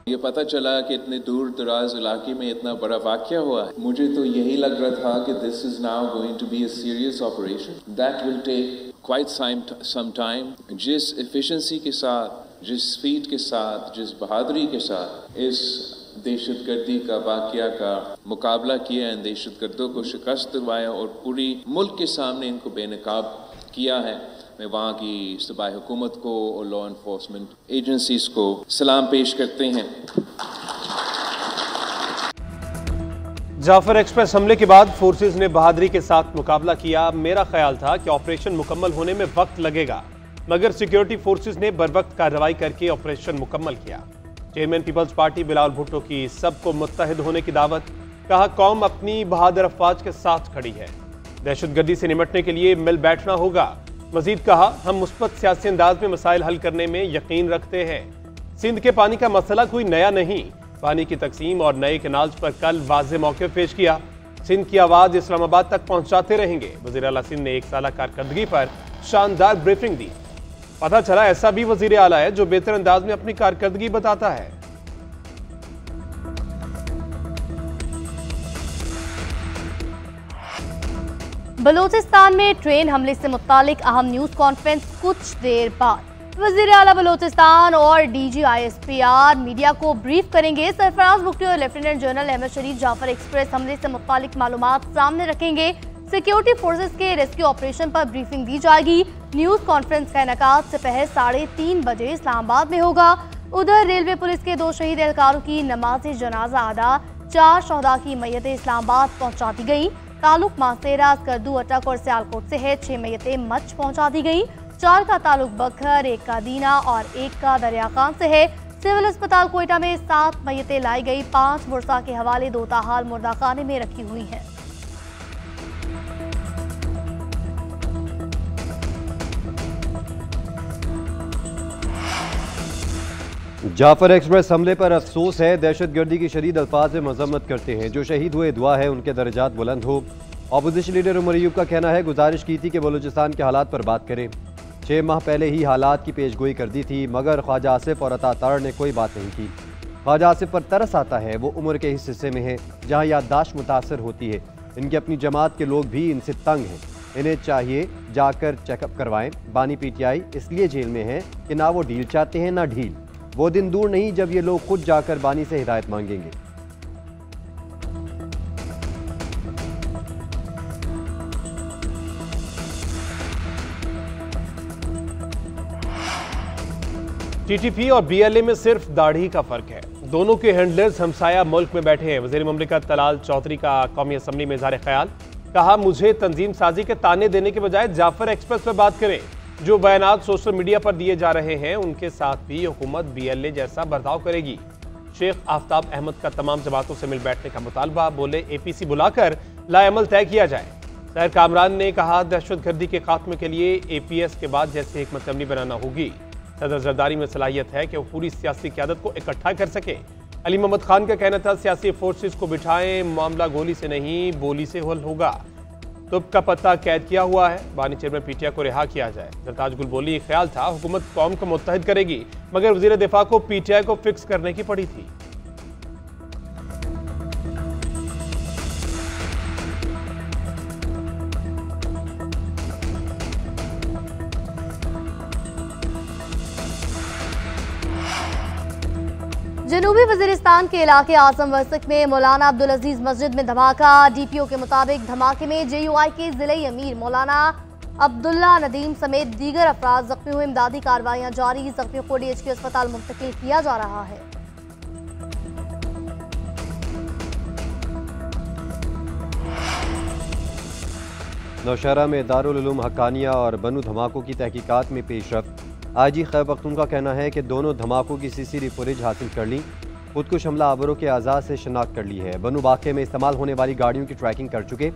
ये पता चला कि इतने दूर दराज इलाके में इतना बड़ा वाक़या हुआ है। मुझे तो यही लग रहा था कि this is now going to be a serious operation that will take quite some time. जिस एफिशिएंसी के साथ, जिस स्पीड के साथ, जिस बहादुरी के साथ इस दहशतगर्दी का वाक़या का मुकाबला किया है, दहशतगर्दों को शिकस्त दिलवाया और पूरी मुल्क के सामने इनको बेनकाब किया है, मैं वहाँ की सूबाई हुकूमत को और लॉ इन्फोर्समेंट एजेंसीज को सलाम पेश करते हैं। जाफर एक्सप्रेस हमले के बाद फोर्सेस ने बहादुरी के साथ मुकाबला किया। मेरा ख्याल था कि ऑपरेशन मुकम्मल होने में वक्त लगेगा, मगर सिक्योरिटी फोर्सेस ने बरवक्त कार्रवाई करके ऑपरेशन मुकम्मल किया। Chairman peoples party Bilawal Bhutto की सबको मुत्तहिद होने की दावत। कहा, कौम अपनी बहादुर अफवाज के साथ खड़ी है, दहशतगर्दी से निपटने के लिए मिल बैठना होगा। मजीद कहा, हम मुस्बत सियासी अंदाज में मसाइल हल करने में यकीन रखते हैं। सिंध के पानी का मसला कोई नया नहीं, पानी की तकसीम और नए कैनाल्स पर कल वाज़ेह मौक़िफ़ पेश किया। सिंध की आवाज़ इस्लामाबाद तक पहुंचाते रहेंगे। वज़ीर आला सिंध ने एक साल कारकर्दगी पर शानदार ब्रीफिंग दी। पता चला ऐसा भी वज़ीर आला है जो बेहतर अंदाज में अपनी कारकर्दगी बताता है। बलूचिस्तान में ट्रेन हमले से मुतालिक अहम न्यूज कॉन्फ्रेंस कुछ देर बाद। वज़ीर आला बलूचिस्तान और DGISPR मीडिया को ब्रीफ करेंगे। सरफराज मुफ्ती और लेफ्टिनेंट जनरल अहमद शरीफ जाफर एक्सप्रेस हमले से मुतालिक मालूमात सामने रखेंगे। सिक्योरिटी फोर्सेस के रेस्क्यू ऑपरेशन पर ब्रीफिंग दी जाएगी। न्यूज कॉन्फ्रेंस का इनेकाद दोपहर 3:30 बजे इस्लामाबाद में होगा। उधर रेलवे पुलिस के 2 शहीद एहलकारों की नमाज जनाजा अदा, 4 शहदा की मैयतें इस्लामाबाद पहुंचा दी गई। ताल्लुक मासेरा, करदू, अटक और सियालकोट से है। 6 मैयतें मच पहुंचा दी गई। 4 का ताल्लुक बखर, 1 का दीना और 1 का दरिया खान से है। सिविल अस्पताल कोयटा में 7 मैयतें लाई गई। 5 बुरसा के हवाले 2 ताहाल मुर्दा खाने में रखी हुई हैं। जाफर एक्सप्रेस हमले पर अफसोस है, दहशतगर्दी की शदीद अल्फाज में मजम्मत करते हैं। जो शहीद हुए दुआ है उनके दर्जात बुलंद हो। अपोजिशन लीडर उमर अयूब का कहना है, गुजारिश की थी कि बलूचिस्तान के हालात पर बात करें। 6 माह पहले ही हालात की पेशगोई कर दी थी, मगर ख्वाजा आसिफ और अता तार ने कोई बात नहीं की। ख्वाजा आसिफ पर तरस आता है, वो उम्र के इस हिस्से में है जहाँ याददाश्त मुतासर होती है। इनकी अपनी जमात के लोग भी इनसे तंग हैं। इन्हें चाहिए जाकर चेकअप करवाएं। बानी PTI इसलिए जेल में है कि ना वो डील चाहते हैं ना ढील। वो दिन दूर नहीं जब ये लोग खुद जाकर बानी से हिदायत मांगेंगे। TTP और BLA में सिर्फ दाढ़ी का फर्क है। दोनों के हैंडलर्स हमसाया मुल्क में बैठे हैं। वज़ीर मुमलिकत तलाल चौधरी का कौमी असम्बली में इज़हार ख्याल। कहा, मुझे तंजीम साजी के ताने देने के बजाय जाफर एक्सप्रेस पर बात करें। जो बयानात सोशल मीडिया पर दिए जा रहे हैं उनके साथ भी हुकूमत BLA जैसा बर्ताव करेगी। शेख आफ्ताब अहमद का तमाम जमातों से मिल बैठने का मुतालबा। बोले, APC बुलाकर लाएमल तय किया जाए। सैर कामरान ने कहा, दहशतगर्दी के खात्मे के लिए APS के बाद जैसे हिकमत अमली बनाना होगी। सदर जरदारी में सलाहियत है कि वो पूरी सियासी क़यादत को इकट्ठा कर सके। अली मोहम्मद खान का कहना था, सियासी फोर्सेस को बिठाएं, मामला गोली से नहीं बोली से हल होगा। तुब का पत्ता कैद किया हुआ है। बानी चेयरमैन PTI को रिहा किया जाए। सरताज गुल बोली, ख्याल था हुकूमत कौम को मुत्तहिद करेगी, मगर वज़ीर दिफा को PTI को फिक्स करने की पड़ी थी। जनूबी वज़ीरिस्तान के इलाके आज़म वसक में मौलाना अब्दुल अजीज मस्जिद में धमाका। DPO के मुताबिक धमाके में JUI के ज़िले अमीर मौलाना अब्दुल्ला नदीम समेत दीगर अफराद जख्मी हुए। इमदादी कार्रवाइयाँ जारी। जख्मियों को DHQ अस्पताल मुंतकिल किया जा रहा है। नौशहरा में दारुल उलूम हक्कानिया और बनू धमाकों की तहकीकात में पेशरफ्त। IG खैबर पख्तूनख्वा का कहना है कि दोनों धमाकों की CCTV फुटेज हासिल कर ली। खुदकुश हमला आवरों के आज़ाद से शनाख्त कर ली है। बनू वाक़े में इस्तेमाल होने वाली गाड़ियों की ट्रैकिंग कर चुके।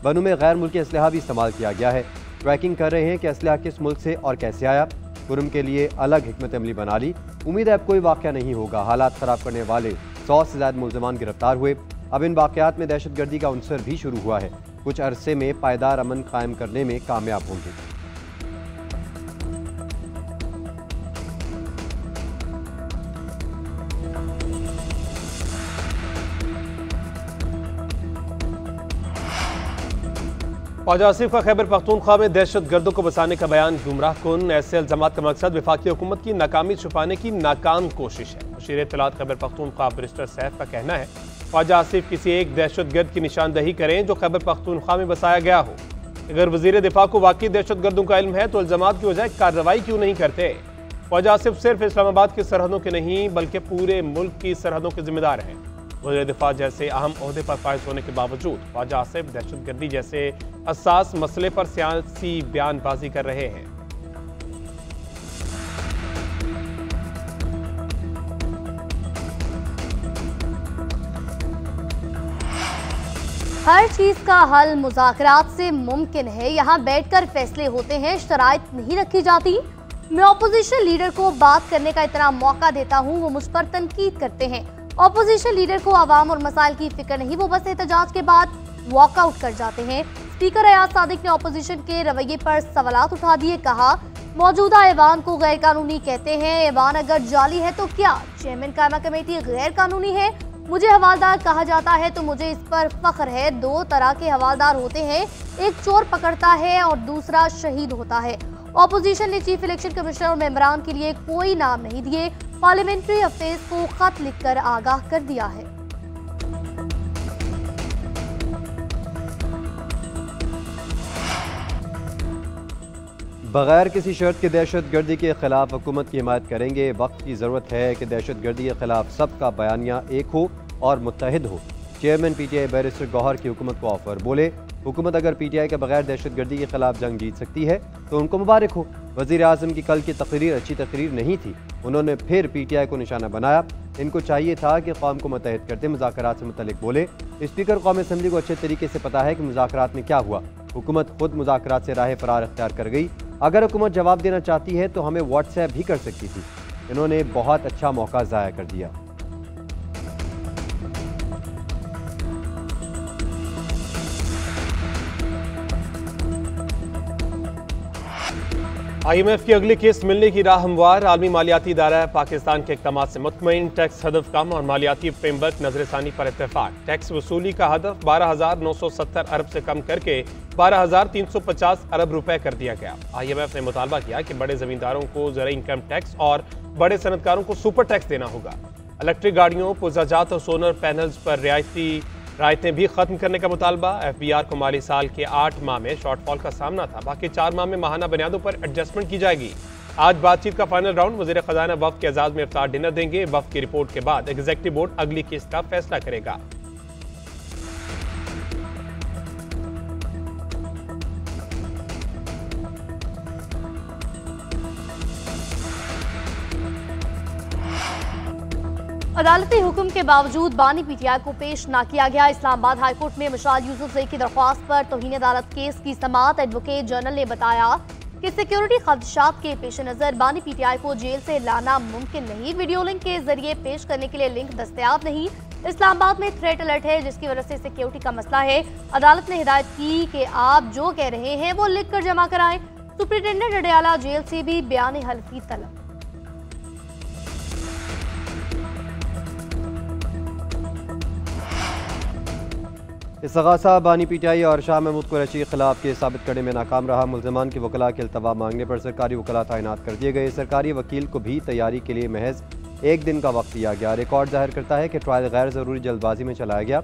बनू में गैर मुल्की असलहा भी इस्तेमाल किया गया है। ट्रैकिंग कर रहे हैं कि असलहा किस मुल्क से और कैसे आया। कुरम के लिए अलग हिकमत अमली बना ली। उम्मीद है अब कोई वाक़या नहीं होगा। हालात ख़राब करने वाले 100 से ज़्यादा मुल्ज़मान गिरफ्तार हुए। अब इन वाक़यात में दहशतगर्दी का उनसर भी शुरू हुआ है। कुछ अरसे में पायदार अमन कायम करने में कामयाब होंगे। ख्वाजा आसिफ का खैबर पख्तूनख्वा में दहशत गर्दों को बसाने का बयान गुमराह कुन। ऐसे इल्जामात का मकसद वफाकी हुकूमत की नाकामी छुपाने की नाकाम कोशिश है। मुशीर इत्तलात खैबर पख्तूनख्वा बैरिस्टर सैफ का कहना है ख्वाजा आसिफ किसी एक दहशत गर्द की निशानदही करें जो खैबर पख्तूनख्वा में बसाया गया हो। अगर वजीर दिफा को वाकई दहशत गर्दों का इल्म है तो इल्जामात की बजाय कार्रवाई क्यों नहीं करते। ख्वाजा आसिफ सिर्फ इस्लामाबाद की सरहदों के नहीं बल्कि पूरे मुल्क की सरहदों के जिम्मेदार हैं। वज़ीर दिफा जैसे अहम ओहदे पर फाइज होने के बावजूद ख्वाजा आसिफ दहशतगर्दी जैसे हसास मसले पर सियासी बयानबाजी कर रहे हैं। हर चीज का हल मुज़ाकरात से मुमकिन है। यहाँ बैठकर फैसले होते हैं, शराइत नहीं रखी जाती। मैं ऑपोजिशन लीडर को बात करने का इतना मौका देता हूँ, वो मुझ पर तनकीद करते हैं। ऑपोजिशन लीडर को आवाम और मसाइल की फिक्र नहीं, वो बस एहतजाज के बाद वॉकआउट कर जाते हैं। स्पीकर अयाज सादिक ने ऑपोजिशन के रवैये पर सवालात उठा दिए। कहा मौजूदा ऐवान को गैर कानूनी कहते हैं। ऐवान अगर जाली है तो क्या चेयरमैन कायमा कमेटी गैर कानूनी है? मुझे हवालदार कहा जाता है तो मुझे इस पर फख्र है। दो तरह के हवालदार होते हैं, एक चोर पकड़ता है और दूसरा शहीद होता है। ऑपोजिशन ने चीफ इलेक्शन कमिश्नर और मेंबरान के लिए कोई नाम नहीं दिए। पार्लियामेंट्री अफेयर्स को खत लिखकर आगाह कर दिया है। बगैर किसी शर्त के दहशत गर्दी के खिलाफ हुकूमत की हिमायत करेंगे। वक्त की ज़रूरत है कि दहशत गर्दी के खिलाफ सबका बयानिया एक हो और मुत्तहिद हो। चेयरमैन PTI बैरिस्टर गौहर की हुकूमत को ऑफर। बोले हुकूमत अगर PTI के बगैर दहशत गर्दी के खिलाफ जंग जीत सकती है तो उनको मुबारक हो। वज़ीर आज़म की कल की तकरीर अच्छी तकरीर नहीं थी, उन्होंने फिर PTI को निशाना बनाया। इनको चाहिए था कि कौम को मुत्तहिद करते मुज़ाकरात से मुतल्लिक बोले। स्पीकर कौमी असम्बली को अच्छे तरीके से पता है कि मुज़ाकरात में क्या हुआ। हुकूमत खुद मुज़ाकरात से राह फरार अख्तियार कर गई। अगर हुकूमत जवाब देना चाहती है तो हमें व्हाट्सएप भी कर सकती थी। इन्होंने बहुत अच्छा मौका ज़ाया कर दिया। IMF की अगली किस्त मिलने की राह हमवार। आलमी मालियाती इदारा पाकिस्तान के इक़दामात से मुतमईन। टैक्स हदफ कम और मालियाती फ्रेमवर्क नजरसानी पर इत्तेफाक। टैक्स वसूली का हदफ 12,970 अरब से कम करके 12,350 अरब रुपए कर दिया गया। IMF ने मुतालबा किया कि बड़े जमींदारों को ज़राई इनकम टैक्स और बड़े सनतकारों को सुपर टैक्स देना होगा। इलेक्ट्रिक गाड़ियों, पुर्जाजात और सोलर पैनल्स पर रायतें भी खत्म करने का मुतालबा। FBR को माली साल के 8 माह में शॉर्टफॉल का सामना था, बाकी 4 माह में माहाना बुनियादों पर एडजस्टमेंट की जाएगी। आज बातचीत का फाइनल राउंड। वज़ीर खजाना वफ़द के एजाज में इफ्तार डिनर देंगे। वफ़द की रिपोर्ट के बाद एग्जीक्यूटिव बोर्ड अगली किस्त का फैसला करेगा। अदालती हुक्म के बावजूद बानी PTI को पेश न किया गया। इस्लामाबाद हाईकोर्ट में मशाल यूसुफजई की दरख्वास्त पर तौहीन अदालत केस की समाअत। एडवोकेट जनरल ने बताया कि सिक्योरिटी खदशात के पेश नज़र बानी PTI को जेल से लाना मुमकिन नहीं। वीडियो लिंक के जरिए पेश करने के लिए लिंक दस्तयाब नहीं। इस्लामाबाद में थ्रेट अलर्ट है जिसकी वजह से सिक्योरिटी का मसला है। अदालत ने हिदायत की कि आप जो कह रहे हैं वो लिख कर जमा कराएं। सुप्रिंटेंडेंट अडयाला जेल से भी बयान हल्फी तलब। इस्तग़ासा बानी PTI और शाह महमूद कुरैशी के खिलाफ केस साबित करने में नाकाम रहा। मुल्ज़िमान के वकला के अल्तवा मांगने पर सरकारी वकला तैनात कर दिए गए। सरकारी वकील को भी तैयारी के लिए महज 1 दिन का वक्त दिया गया। रिकॉर्ड जाहिर करता है कि ट्रायल गैर ज़रूरी जल्दबाजी में चलाया गया।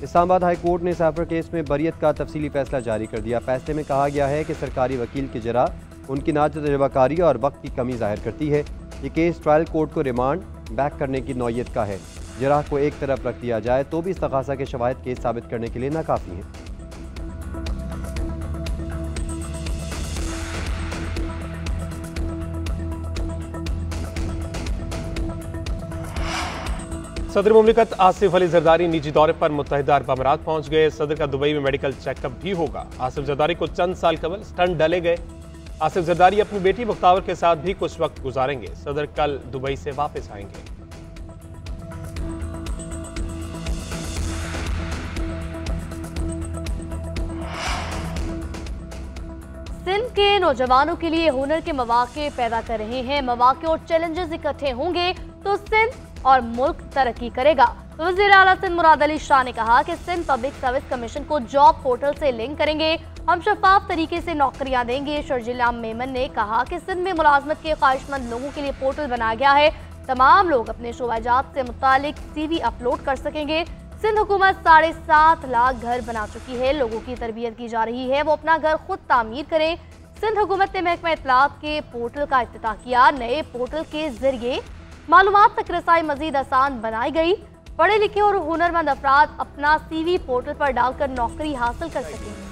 इस्लामाबाद हाई कोर्ट ने साइफर केस में बरियत का तफसीली फैसला जारी कर दिया। फैसले में कहा गया है कि सरकारी वकील की जरा उनकी नाज़ तजुर्बाकारी और वक्त की कमी जाहिर करती है। ये केस ट्रायल कोर्ट को रिमांड बैक करने की नौयत का है। जराह को एक तरफ रख दिया जाए तो भी इस्तग़ासा के शवाहिद केस साबित करने के लिए नाकाफी है। सदर मुमलिकत आसिफ अली जरदारी निजी दौरे पर मुत्तहिदा अरब अमारात पहुंच गए। सदर का दुबई में मेडिकल चेकअप भी होगा। आसिफ जरदारी को चंद साल कबल स्टंट डाले गए। आसिफ जरदारी अपनी बेटी मुख्तावर के साथ भी कुछ वक्त गुजारेंगे। सदर कल दुबई से वापस आएंगे। सिंध के नौजवानों के लिए हुनर के मौके पैदा कर रहे हैं। मौके और चैलेंजेस इकट्ठे होंगे तो सिंध और मुल्क तरक्की करेगा। वज़ीर आला सिंध मुराद अली शाह ने कहा कि सिंध पब्लिक सर्विस कमीशन को जॉब पोर्टल से लिंक करेंगे। हम शफाफ तरीके से नौकरियां देंगे। शर्जिला मेमन ने कहा कि सिंध में मुलाजमत के ख्वाहिशमंद लोगों के लिए पोर्टल बनाया गया है। तमाम लोग अपने शोबाजात से मुतालिक CV अपलोड कर सकेंगे। सिंध हुकूमत 7.5 लाख घर बना चुकी है। लोगों की तरबियत की जा रही है, वो अपना घर खुद तामीर करें। सिंध हुकूमत ने महकमा इत्तलात के पोर्टल का इफ्तिताह किया। नए पोर्टल के जरिए मालूमात तक रसाई मजीद आसान बनाई गई। पढ़े लिखे और हुनरमंद अफराद अपना CV पोर्टल पर डालकर नौकरी हासिल कर सकेंगे।